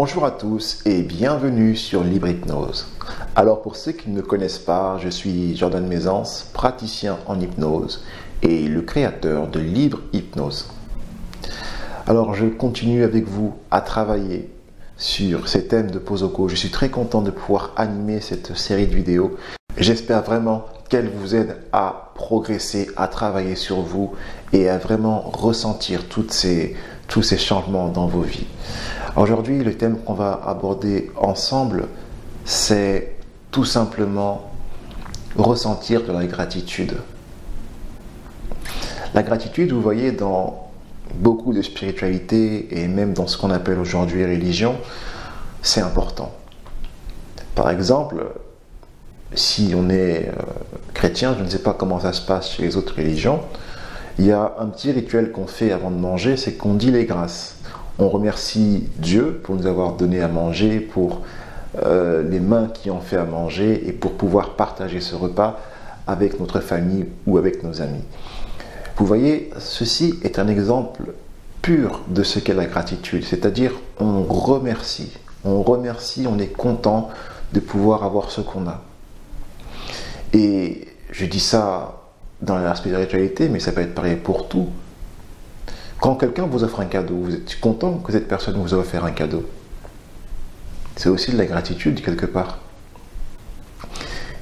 Bonjour à tous et bienvenue sur Libre Hypnose. Alors pour ceux qui ne me connaissent pas, je suis Jordan Mézance, praticien en hypnose et le créateur de Libre Hypnose. Alors je continue avec vous à travailler sur ces thèmes de Posoko. Je suis très content de pouvoir animer cette série de vidéos. J'espère vraiment qu'elle vous aide à progresser, à travailler sur vous et à vraiment ressentir tous ces changements dans vos vies. Aujourd'hui, le thème qu'on va aborder ensemble, c'est tout simplement ressentir de la gratitude. La gratitude, vous voyez, dans beaucoup de spiritualité et même dans ce qu'on appelle aujourd'hui religion, c'est important. Par exemple, si on est chrétien, je ne sais pas comment ça se passe chez les autres religions, il y a un petit rituel qu'on fait avant de manger, c'est qu'on dit les grâces. On remercie Dieu pour nous avoir donné à manger, pour les mains qui ont fait à manger et pour pouvoir partager ce repas avec notre famille ou avec nos amis. Vous voyez, ceci est un exemple pur de ce qu'est la gratitude, c'est-à-dire on remercie, on est content de pouvoir avoir ce qu'on a. Et je dis ça dans la spiritualité, mais ça peut être pareil pour tout. Quand quelqu'un vous offre un cadeau, vous êtes content que cette personne vous a offert un cadeau. C'est aussi de la gratitude quelque part.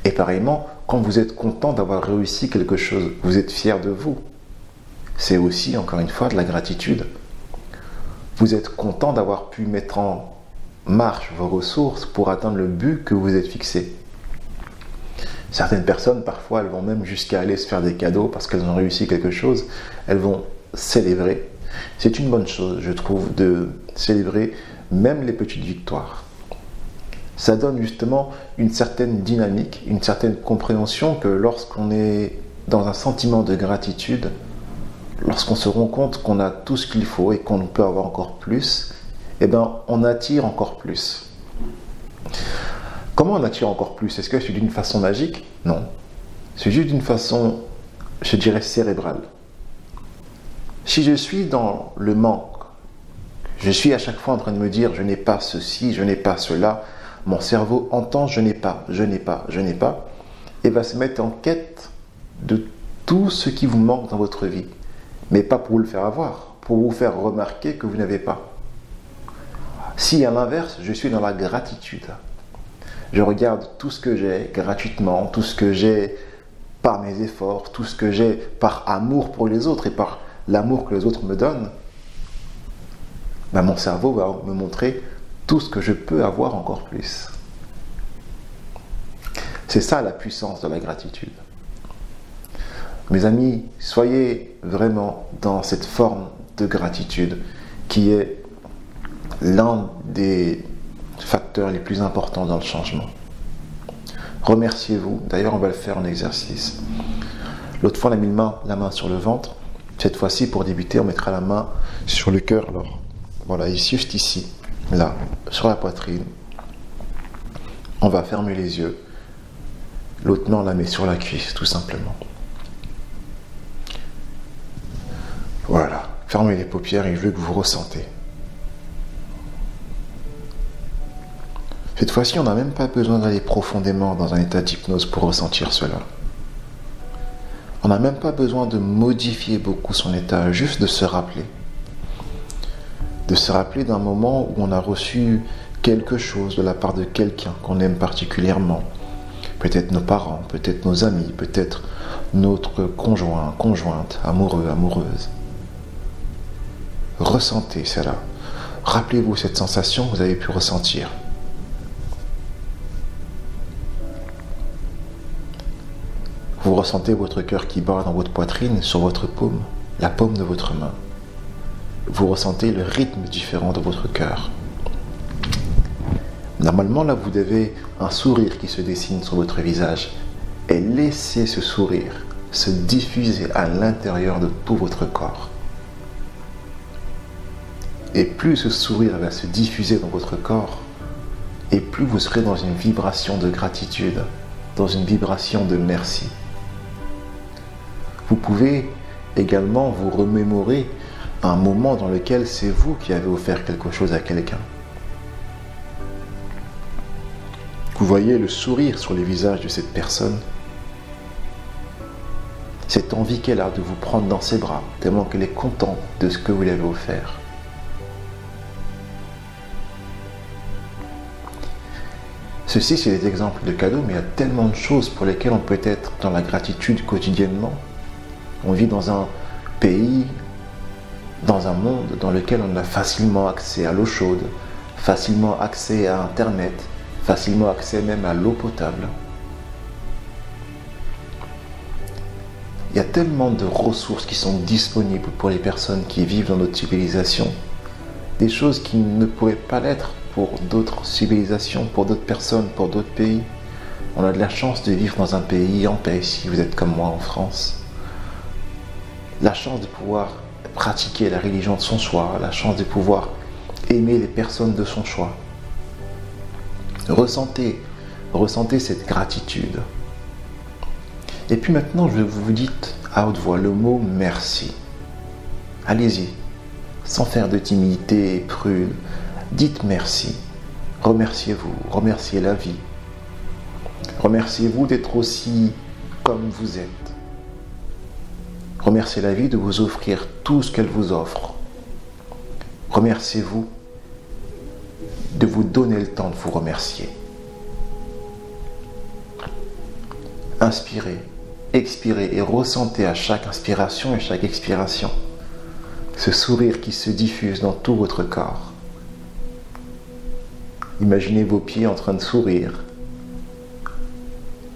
Et pareillement, quand vous êtes content d'avoir réussi quelque chose, vous êtes fier de vous. C'est aussi, encore une fois, de la gratitude. Vous êtes content d'avoir pu mettre en marche vos ressources pour atteindre le but que vous êtes fixé. Certaines personnes, parfois, elles vont même jusqu'à aller se faire des cadeaux parce qu'elles ont réussi quelque chose. Elles vont célébrer. C'est une bonne chose, je trouve, de célébrer même les petites victoires. Ça donne justement une certaine dynamique, une certaine compréhension que lorsqu'on est dans un sentiment de gratitude, lorsqu'on se rend compte qu'on a tout ce qu'il faut et qu'on peut avoir encore plus, eh bien, on attire encore plus. Comment on attire encore plus? Est-ce que c'est d'une façon magique? Non. C'est juste d'une façon, je dirais, cérébrale. Si je suis dans le manque, je suis à chaque fois en train de me dire je n'ai pas ceci, je n'ai pas cela, mon cerveau entend je n'ai pas, et va se mettre en quête de tout ce qui vous manque dans votre vie. Mais pas pour vous le faire avoir, pour vous faire remarquer que vous n'avez pas. Si à l'inverse, je suis dans la gratitude, je regarde tout ce que j'ai gratuitement, tout ce que j'ai par mes efforts, tout ce que j'ai par amour pour les autres et par l'amour que les autres me donnent, ben mon cerveau va me montrer tout ce que je peux avoir encore plus. C'est ça la puissance de la gratitude. Mes amis, soyez vraiment dans cette forme de gratitude qui est l'un des facteurs les plus importants dans le changement. Remerciez-vous. D'ailleurs, on va le faire en exercice. L'autre fois, on a mis la main sur le ventre. Cette fois-ci, pour débuter, on mettra la main sur le cœur. Alors, voilà, juste ici, là, sur la poitrine. On va fermer les yeux. L'autre main, on la met sur la cuisse, tout simplement. Voilà, fermez les paupières et je veux que vous ressentez. Cette fois-ci, on n'a même pas besoin d'aller profondément dans un état d'hypnose pour ressentir cela. On n'a même pas besoin de modifier beaucoup son état, juste de se rappeler. De se rappeler d'un moment où on a reçu quelque chose de la part de quelqu'un qu'on aime particulièrement. Peut-être nos parents, peut-être nos amis, peut-être notre conjoint, conjointe, amoureux, amoureuse. Ressentez cela. Rappelez-vous cette sensation que vous avez pu ressentir. Vous ressentez votre cœur qui bat dans votre poitrine, sur votre paume, la paume de votre main. Vous ressentez le rythme différent de votre cœur. Normalement, là, vous avez un sourire qui se dessine sur votre visage. Et laissez ce sourire se diffuser à l'intérieur de tout votre corps. Et plus ce sourire va se diffuser dans votre corps, et plus vous serez dans une vibration de gratitude, dans une vibration de merci. Vous pouvez également vous remémorer un moment dans lequel c'est vous qui avez offert quelque chose à quelqu'un. Vous voyez le sourire sur les visages de cette personne, cette envie qu'elle a de vous prendre dans ses bras, tellement qu'elle est contente de ce que vous lui avez offert. Ceci, c'est des exemples de cadeaux, mais il y a tellement de choses pour lesquelles on peut être dans la gratitude quotidiennement. On vit dans un pays, dans un monde dans lequel on a facilement accès à l'eau chaude, facilement accès à Internet, facilement accès même à l'eau potable. Il y a tellement de ressources qui sont disponibles pour les personnes qui vivent dans notre civilisation, des choses qui ne pourraient pas l'être pour d'autres civilisations, pour d'autres personnes, pour d'autres pays. On a de la chance de vivre dans un pays en paix, si vous êtes comme moi en France. La chance de pouvoir pratiquer la religion de son choix, la chance de pouvoir aimer les personnes de son choix. Ressentez cette gratitude. Et puis maintenant, je vous dis à haute voix le mot merci. Allez-y, sans faire de timidité prude, dites merci. Remerciez-vous, remerciez la vie. Remerciez-vous d'être aussi comme vous êtes. Remerciez la vie de vous offrir tout ce qu'elle vous offre. Remerciez-vous de vous donner le temps de vous remercier. Inspirez, expirez et ressentez à chaque inspiration et chaque expiration ce sourire qui se diffuse dans tout votre corps. Imaginez vos pieds en train de sourire,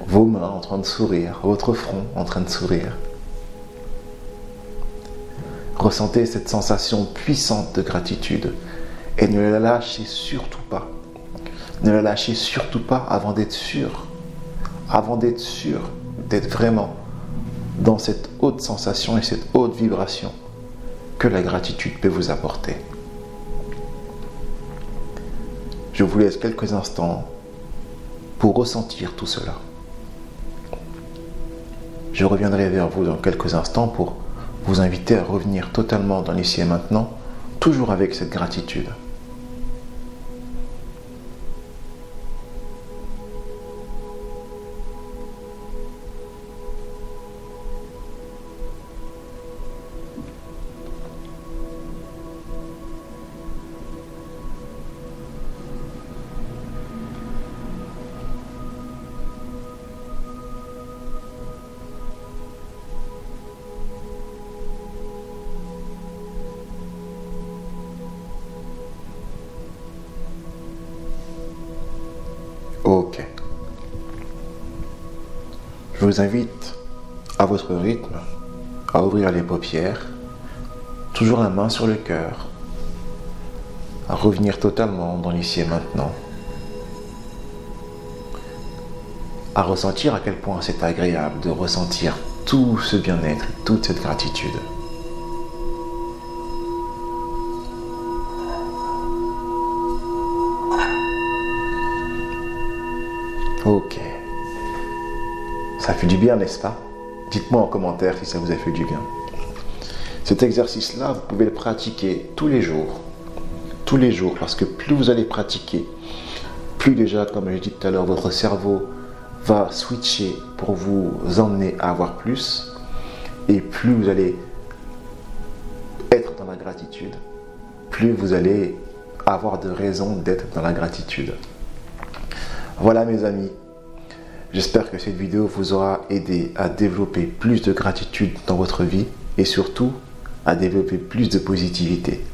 vos mains en train de sourire, votre front en train de sourire. Ressentez cette sensation puissante de gratitude et ne la lâchez surtout pas. Ne la lâchez surtout pas avant d'être sûr d'être vraiment dans cette haute sensation et cette haute vibration que la gratitude peut vous apporter. Je vous laisse quelques instants pour ressentir tout cela. Je reviendrai vers vous dans quelques instants pour vous inviter à revenir totalement dans l'ici et maintenant, toujours avec cette gratitude. Ok. Je vous invite à votre rythme à ouvrir les paupières, toujours la main sur le cœur, à revenir totalement dans l'ici et maintenant, à ressentir à quel point c'est agréable de ressentir tout ce bien-être et toute cette gratitude. Ok. Ça fait du bien, n'est-ce pas? Dites-moi en commentaire si ça vous a fait du bien. Cet exercice-là, vous pouvez le pratiquer tous les jours. Tous les jours, parce que plus vous allez pratiquer, plus déjà, comme je l'ai dit tout à l'heure, votre cerveau va switcher pour vous emmener à avoir plus. Et plus vous allez être dans la gratitude, plus vous allez avoir de raisons d'être dans la gratitude. Voilà mes amis, j'espère que cette vidéo vous aura aidé à développer plus de gratitude dans votre vie et surtout à développer plus de positivité.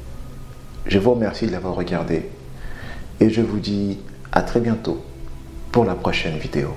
Je vous remercie de l'avoir regardé et je vous dis à très bientôt pour la prochaine vidéo.